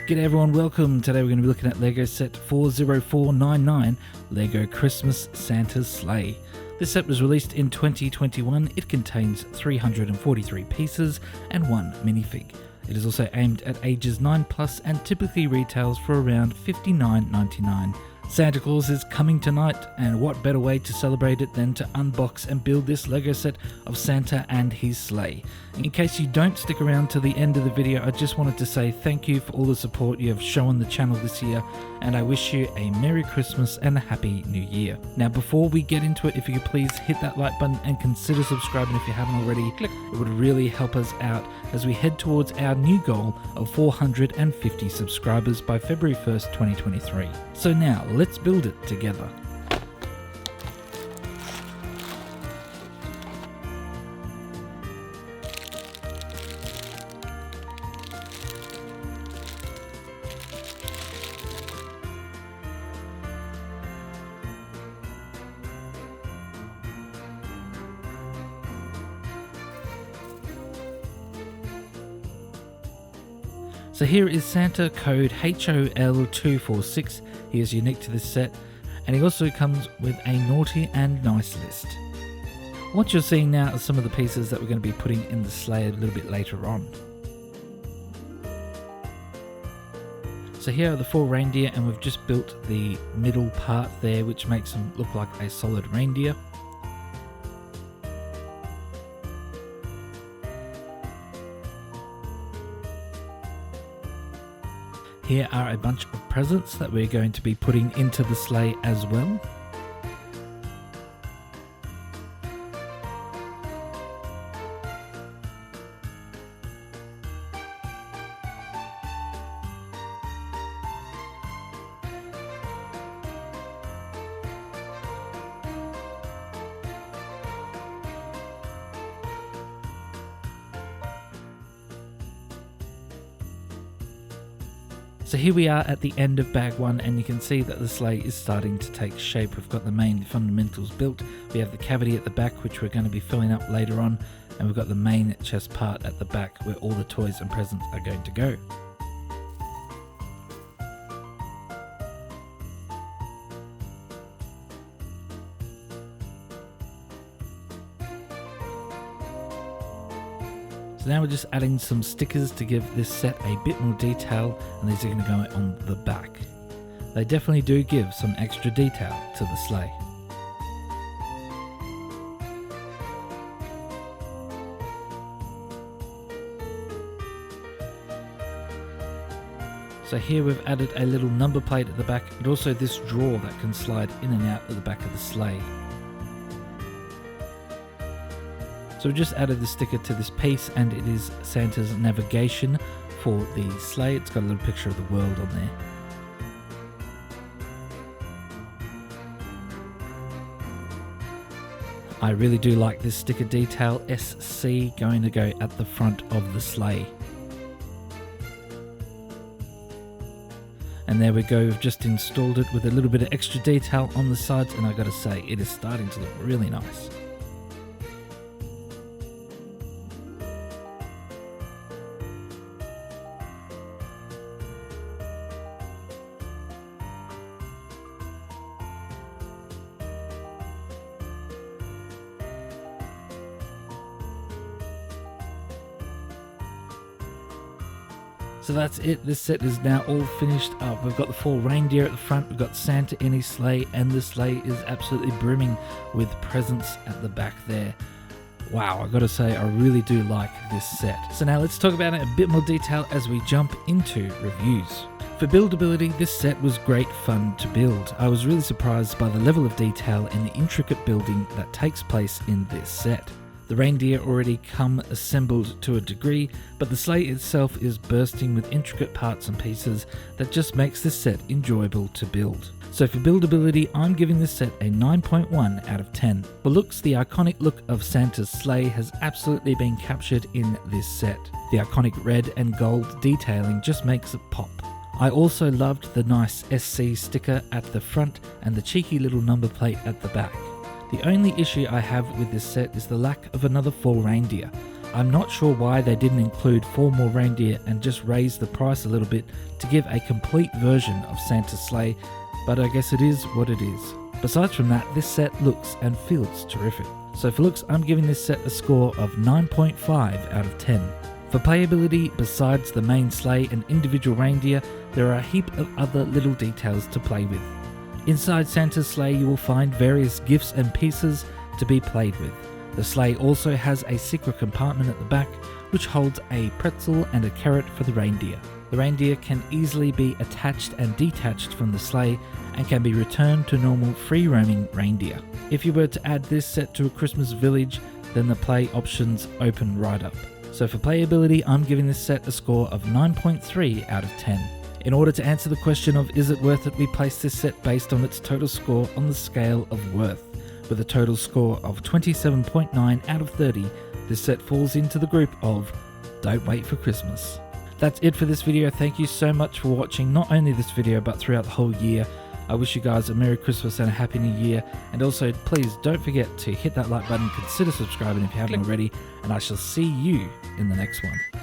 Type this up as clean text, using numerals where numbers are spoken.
G'day everyone, welcome. Today we're going to be looking at LEGO set 40499, LEGO Christmas Santa's Sleigh. This set was released in 2021. It contains 343 pieces and one minifig. It is also aimed at ages 9+ and typically retails for around $59.99. Santa Claus is coming tonight, and what better way to celebrate it than to unbox and build this LEGO set of Santa and his sleigh. In case you don't stick around to the end of the video, I just wanted to say thank you for all the support you have shown the channel this year, and I wish you a Merry Christmas and a Happy New Year. Now before we get into it, if you could please hit that like button and consider subscribing if you haven't already. It would really help us out as we head towards our new goal of 450 subscribers by February 1st, 2023. So now, let's build it together. So here is Santa code HOL246. He is unique to this set, and he also comes with a naughty and nice list. What you're seeing now are some of the pieces that we're going to be putting in the sleigh a little bit later on. So here are the 4 reindeer, and we've just built the middle part there, which makes them look like a solid reindeer. Here are a bunch of presents that we're going to be putting into the sleigh as well. So here we are at the end of bag 1, and you can see that the sleigh is starting to take shape. We've got the main fundamentals built. We have the cavity at the back, which we're going to be filling up later on, and we've got the main chest part at the back where all the toys and presents are going to go. So now we're just adding some stickers to give this set a bit more detail, and these are going to go on the back. They definitely do give some extra detail to the sleigh. So here we've added a little number plate at the back, and also this drawer that can slide in and out at the back of the sleigh. So we just added the sticker to this piece, and it is Santa's navigation for the sleigh. It's got a little picture of the world on there. I really do like this sticker detail, SC, going to go at the front of the sleigh. And there we go, we've just installed it with a little bit of extra detail on the sides, and I gotta say, it is starting to look really nice. So that's it, this set is now all finished up. We've got the 4 reindeer at the front, we've got Santa in his sleigh, and the sleigh is absolutely brimming with presents at the back there. Wow, I've got to say, I really do like this set. So now let's talk about it in a bit more detail as we jump into reviews. For buildability, this set was great fun to build. I was really surprised by the level of detail and the intricate building that takes place in this set. The reindeer already come assembled to a degree, but the sleigh itself is bursting with intricate parts and pieces that just makes this set enjoyable to build. So for buildability, I'm giving this set a 9.1 out of 10. For looks, the iconic look of Santa's sleigh has absolutely been captured in this set. The iconic red and gold detailing just makes it pop. I also loved the nice SC sticker at the front and the cheeky little number plate at the back. The only issue I have with this set is the lack of another 4 reindeer. I'm not sure why they didn't include 4 more reindeer and just raise the price a little bit to give a complete version of Santa's sleigh, but I guess it is what it is. Besides from that, this set looks and feels terrific. So for looks, I'm giving this set a score of 9.5 out of 10. For playability, besides the main sleigh and individual reindeer, there are a heap of other little details to play with. Inside Santa's sleigh you will find various gifts and pieces to be played with. The sleigh also has a secret compartment at the back which holds a pretzel and a carrot for the reindeer. The reindeer can easily be attached and detached from the sleigh and can be returned to normal free-roaming reindeer. If you were to add this set to a Christmas village, then the play options open right up. So for playability, I'm giving this set a score of 9.3 out of 10. In order to answer the question of is it worth it, we place this set based on its total score on the scale of worth. With a total score of 27.9 out of 30, this set falls into the group of don't wait for Christmas. That's it for this video. Thank you so much for watching not only this video but throughout the whole year. I wish you guys a Merry Christmas and a Happy New Year, and also please don't forget to hit that like button, consider subscribing if you haven't already, and I shall see you in the next one.